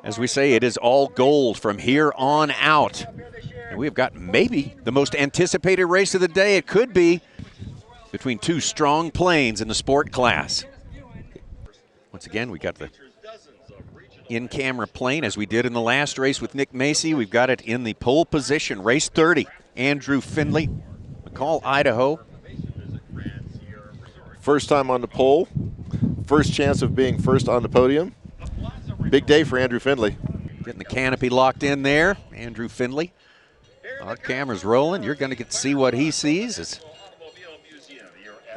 As we say, it is all gold from here on out. And we've got maybe the most anticipated race of the day. It could be between two strong planes in the sport class. Once again, we got the in-camera plane as we did in the last race with Nick Macy. We've got it in the pole position, race 30. Andrew Findlay, McCall, Idaho. First time on the pole, first chance of being first on the podium. Big day for Andrew Findlay. Getting the canopy locked in there, Andrew Findlay. Our camera's rolling. You're going to get to see what he sees as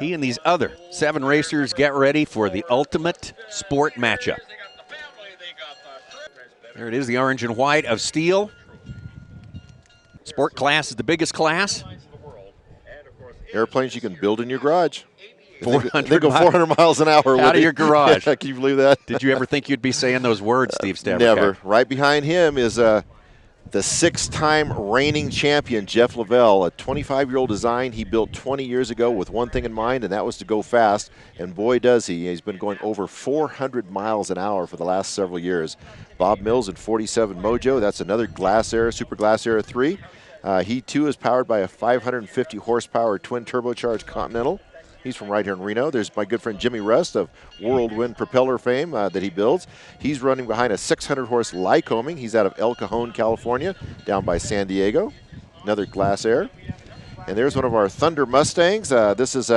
he and these other 7 racers get ready for the ultimate sport matchup. There it is, the orange and white of STIHL. Sport class is the biggest class. Airplanes you can build in your garage. 400 they go 400 miles an hour. Out of your garage. Yeah, can you believe that? Did you ever think you'd be saying those words, Steve Stavrica? Never. Right behind him is the 6-time reigning champion, Jeff Lavelle, a 25-year-old design he built 20 years ago with one thing in mind, and that was to go fast. And boy, does he. He's been going over 400 miles an hour for the last several years. Bob Mills in 47 Mojo. That's another Glass Air, Super Glass Air 3. He, too, is powered by a 550 horsepower twin turbocharged Continental. He's from right here in Reno. There's my good friend Jimmy Rust of Whirlwind Propeller fame that he builds. He's running behind a 600-horse Lycoming. He's out of El Cajon, California, down by San Diego. Another Glass Air. And there's one of our Thunder Mustangs. This is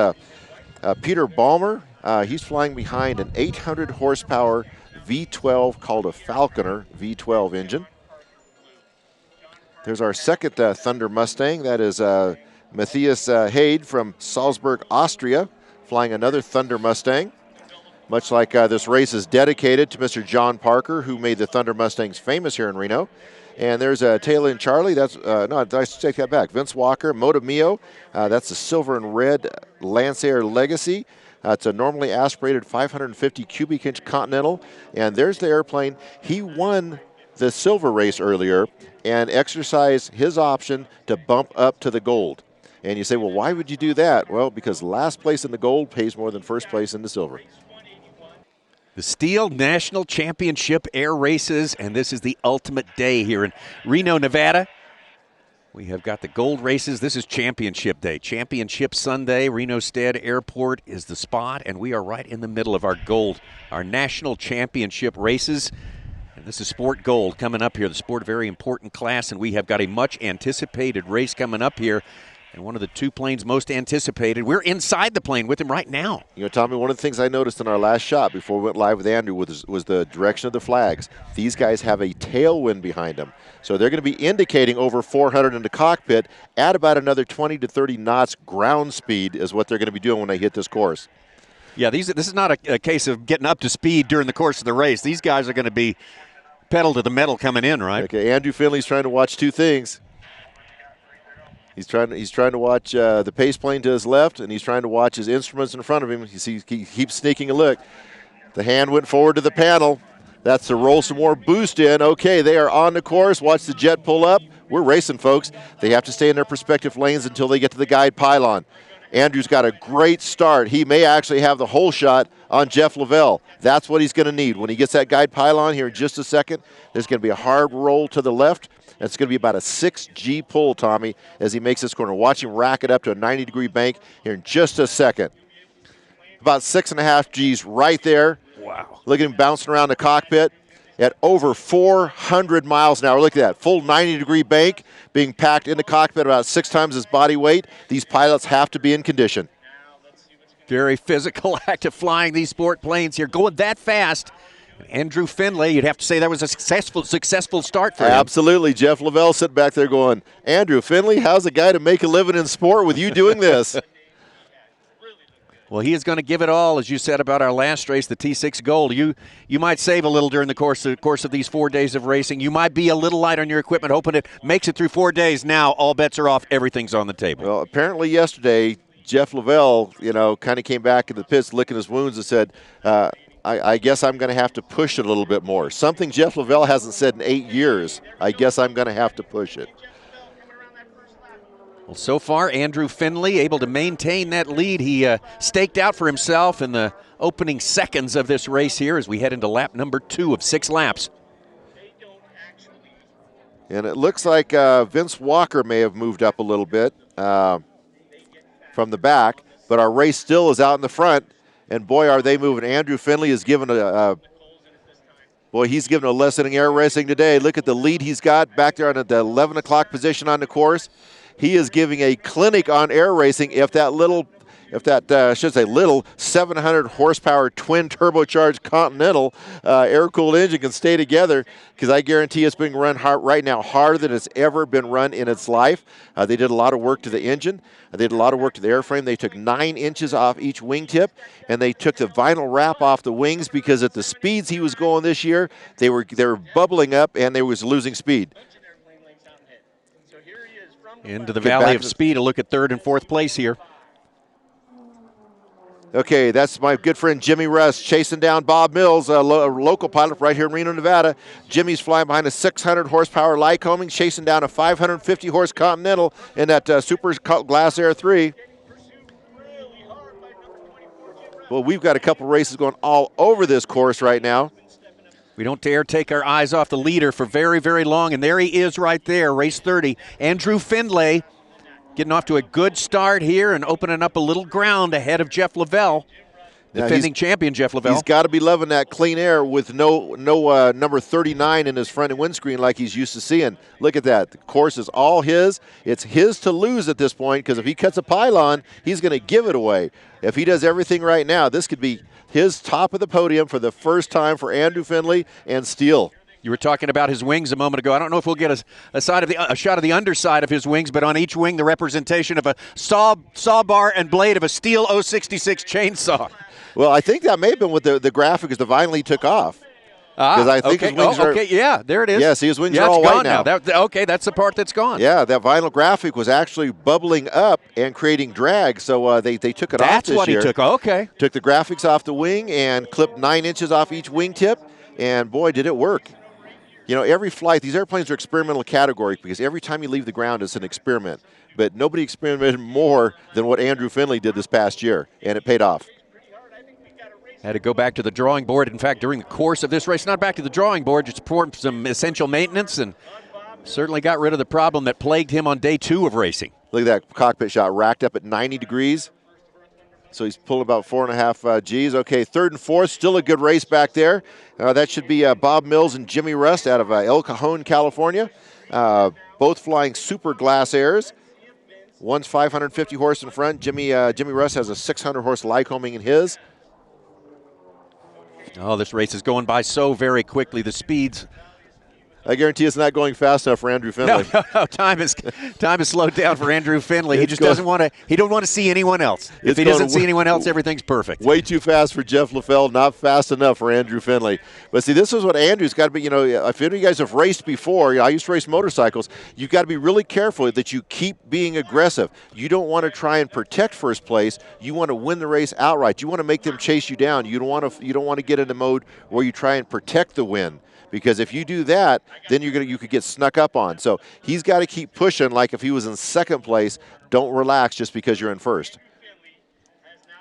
Peter Balmer. He's flying behind an 800-horsepower V12 called a Falconer V12 engine. There's our second Thunder Mustang. That is Matthias Haid from Salzburg, Austria, flying another Thunder Mustang. Much like this race is dedicated to Mr. John Parker, who made the Thunder Mustangs famous here in Reno. And there's Taylor and Charlie. That's no, I should take that back. Vince Walker, Moto Mio. That's the silver and red Lancer Legacy. It's a normally aspirated 550 cubic inch Continental. And there's the airplane. He won the silver race earlier and exercised his option to bump up to the gold. And you say, well, why would you do that? Well, because last place in the gold pays more than first place in the silver. The STIHL National Championship Air Races, and this is the ultimate day here in Reno, Nevada. We have got the gold races. This is Championship Day. Championship Sunday, Reno Stead Airport is the spot, and we are right in the middle of our gold, our National Championship races. And this is Sport Gold coming up here, the sport, a very important class, and we have got a much anticipated race coming up here. And one of the two planes most anticipated. We're inside the plane with him right now. You know, Tommy, one of the things I noticed in our last shot before we went live with Andrew was the direction of the flags. These guys have a tailwind behind them. So they're going to be indicating over 400 in the cockpit at about another 20 to 30 knots ground speed is what they're going to be doing when they hit this course. Yeah, this is not a case of getting up to speed during the course of the race. These guys are going to be pedal to the metal coming in, right? Okay, Andrew Findlay's trying to watch two things. He's trying to watch the pace plane to his left, and he's trying to watch his instruments in front of him. He keeps sneaking a look. The hand went forward to the panel. That's to roll some more boost in. Okay, they are on the course. Watch the jet pull up. We're racing, folks. They have to stay in their respective lanes until they get to the guide pylon. Andrew's got a great start. He may actually have the whole shot on Jeff Lavelle. That's what he's going to need. When he gets that guide pylon here in just a second, there's going to be a hard roll to the left. It's going to be about a 6G pull, Tommy, as he makes this corner. Watch him rack it up to a 90-degree bank here in just a second. About 6.5 Gs right there. Wow. Look at him bouncing around the cockpit at over 400 miles an hour. Look at that. Full 90-degree bank being packed in the cockpit about 6 times his body weight. These pilots have to be in condition. Very physical, active flying, these sport planes here, going that fast. Andrew Findlay, you'd have to say that was a successful start for him. Absolutely. Jeff Lavelle sitting back there going, Andrew Findlay, how's a guy to make a living in sport with you doing this? Well, he is going to give it all, as you said about our last race, the T6 Gold. You might save a little during the course of these 4 days of racing. You might be a little light on your equipment, hoping it makes it through 4 days. Now all bets are off. Everything's on the table. Well, apparently yesterday, Jeff Lavelle, kind of came back in the pits, licking his wounds and said, I guess I'm going to have to push it a little bit more. Something Jeff Lavelle hasn't said in 8 years. I guess I'm going to have to push it. Well, so far, Andrew Findlay able to maintain that lead. He staked out for himself in the opening seconds of this race here as we head into lap number 2 of 6 laps. And it looks like Vince Walker may have moved up a little bit from the back, but our race still is out in the front. And boy, are they moving. Andrew Finley is given he's given a lesson in air racing today. Look at the lead he's got back there on the 11 o'clock position on the course. He is giving a clinic on air racing. If that little 700 horsepower twin turbocharged Continental air-cooled engine can stay together, because I guarantee it's being run hard right now, harder than it's ever been run in its life. They did a lot of work to the engine. They did a lot of work to the airframe. They took 9 inches off each wingtip, and they took the vinyl wrap off the wings, because at the speeds he was going this year, they were bubbling up and they was losing speed. Into the Valley of Speed, a look at 3rd and 4th place here. Okay, that's my good friend Jimmy Russ chasing down Bob Mills, a local pilot right here in Reno, Nevada. Jimmy's flying behind a 600 horsepower Lycoming, chasing down a 550 horse Continental in that Super Glass Air 3. Well, we've got a couple races going all over this course right now. We don't dare take our eyes off the leader for very, very long, and there he is right there, race 30. Andrew Findlay getting off to a good start here and opening up a little ground ahead of Jeff Lavelle, defending champion Jeff Lavelle. He's got to be loving that clean air with no number 39 in his front and windscreen like he's used to seeing. Look at that. The course is all his. It's his to lose at this point, because if he cuts a pylon, he's going to give it away. If he does everything right now, this could be his top of the podium for the first time for Andrew Findlay and STIHL. You were talking about his wings a moment ago. I don't know if we'll get a shot of the underside of his wings, but on each wing, the representation of a saw bar and blade of a STIHL 066 chainsaw. Well, I think that may have been what the graphic is, the vinyl he took off. Because I think his wings are... Okay, yeah, there it is. Yeah, see, his wings are all white now. Okay, that's the part that's gone. Yeah, that vinyl graphic was actually bubbling up and creating drag, so they took it off this year. That's what he took, okay. Took the graphics off the wing and clipped 9 inches off each wingtip, and boy, did it work. You know, every flight, these airplanes are experimental category, because every time you leave the ground, it's an experiment. But nobody experimented more than what Andrew Findlay did this past year, and it paid off. Had to go back to the drawing board. In fact, during the course of this race, not back to the drawing board, just performed some essential maintenance and certainly got rid of the problem that plagued him on day 2 of racing. Look at that cockpit shot, racked up at 90 degrees. So he's pulling about 4.5 Gs. Okay, 3rd and 4th, still a good race back there. That should be Bob Mills and Jimmy Rust out of El Cajon, California. Both flying Super Glass Airs. One's 550 horse in front. Jimmy Rust has a 600 horse Lycoming in his. Oh, this race is going by so very quickly. The speeds. I guarantee it's not going fast enough for Andrew Findlay. No, time is slowed down for Andrew Findlay. He just doesn't want to. He don't want to see anyone else. If he doesn't see anyone else, everything's perfect. Way too fast for Jeff Lavelle, not fast enough for Andrew Findlay. But see, this is what Andrew's got to be. You know, if any of you guys have raced before, I used to race motorcycles. You've got to be really careful that you keep being aggressive. You don't want to try and protect first place. You want to win the race outright. You want to make them chase you down. You don't want to get into mode where you try and protect the win. Because if you do that, then you could get snuck up on. So he's got to keep pushing like if he was in 2nd place. Don't relax just because you're in 1st.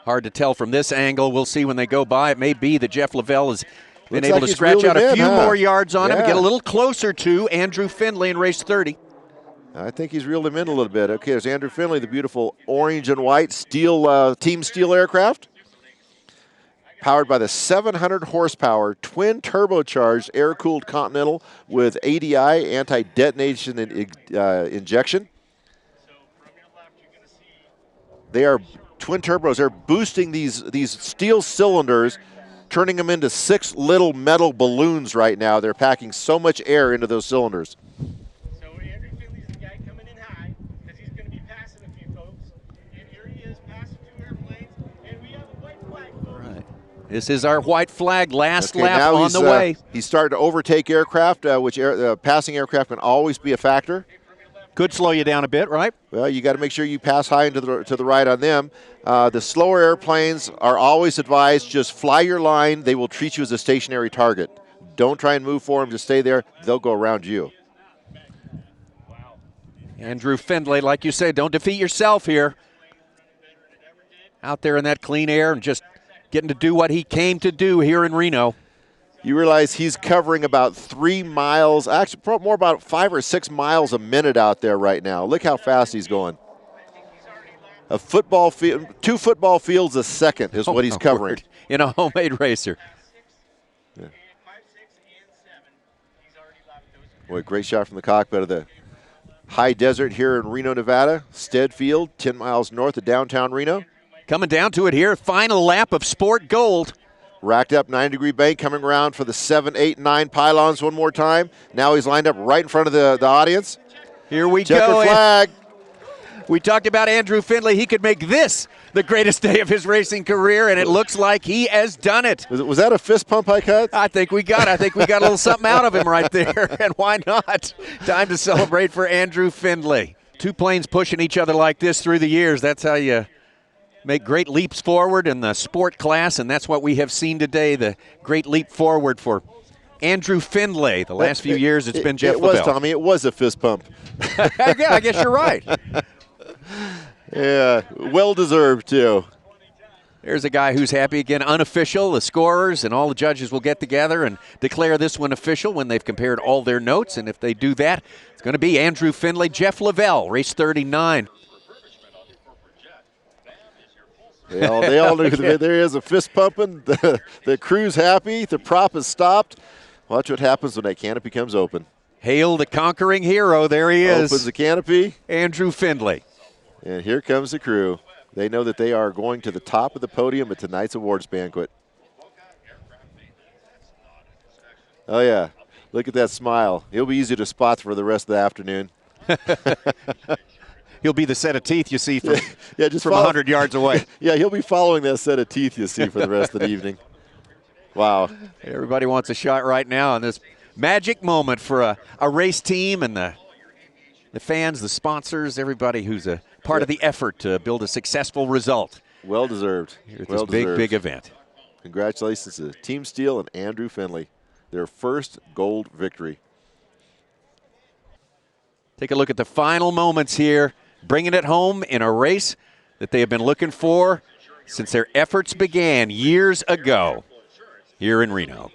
Hard to tell from this angle. We'll see when they go by. It may be that Jeff Lavelle has been able to scratch out a few more yards on him and get a little closer to Andrew Findlay in race 30. I think he's reeled him in a little bit. Okay, there's Andrew Findlay, the beautiful orange and white STIHL, Team STIHL aircraft. Powered by the 700 horsepower twin turbocharged air-cooled Continental with ADI, anti-detonation injection. They are twin turbos. They're boosting these steel cylinders, turning them into 6 little metal balloons right now. They're packing so much air into those cylinders. So Andrew Findlay's the guy coming in high, because he's going to be passing a few folks. And here he is passing 2 airplanes, and we have a white flag, folks. Right. This is our white flag, last lap on the way. He's starting to overtake aircraft, which passing aircraft can always be a factor. Could slow you down a bit, right? Well, you got to make sure you pass high and to the right on them. The slower airplanes are always advised, just fly your line. They will treat you as a stationary target. Don't try and move for them. Just stay there. They'll go around you. Andrew Findlay, like you say, don't defeat yourself here. Out there in that clean air and just getting to do what he came to do here in Reno. You realize he's covering about 3 miles, actually probably more about 5 or 6 miles a minute out there right now. Look how fast he's going. A football field, 2 football fields a second is what he's covering. Word. In a homemade racer. Yeah. Boy, great shot from the cockpit of the high desert here in Reno, Nevada. Stead Field, 10 miles north of downtown Reno. Coming down to it here, final lap of Sport Gold. Racked up 90-degree bank, coming around for the 7, 8, 9 pylons one more time. Now he's lined up right in front of the audience. Here we Checker go. flag. We talked about Andrew Findlay. He could make this the greatest day of his racing career, and it looks like he has done it. Was that a fist pump I cut? I think we got a little something out of him right there, and why not? Time to celebrate for Andrew Findlay. 2 planes pushing each other like this through the years. That's how you make great leaps forward in the sport class, and that's what we have seen today, the great leap forward for Andrew Findlay. The last few years it's been Jeff Lavelle. It was, Tommy. It was a fist pump. Yeah, I guess you're right. Yeah, well-deserved, too. There's a guy who's happy again. Unofficial, the scorers and all the judges will get together and declare this one official when they've compared all their notes, and if they do that, it's going to be Andrew Findlay, Jeff Lavelle, race 39. They all knew there is a fist pumping. The crew's happy. The prop is stopped. Watch what happens when that canopy comes open. Hail the conquering hero. There he is. Opens the canopy. Andrew Findlay. And here comes the crew. They know that they are going to the top of the podium at tonight's awards banquet. Oh, yeah. Look at that smile. He'll be easy to spot for the rest of the afternoon. He'll be the set of teeth you see from, just from 100 yards away. Yeah, he'll be following that set of teeth you see for the rest of the evening. Wow. Everybody wants a shot right now on this magic moment for a race team and the fans, the sponsors, everybody who's a part of the effort to build a successful result. Well-deserved. Here at this big event. Congratulations to Team STIHL and Andrew Findlay, their first gold victory. Take a look at the final moments here, bringing it home in a race that they have been looking for since their efforts began years ago here in Reno.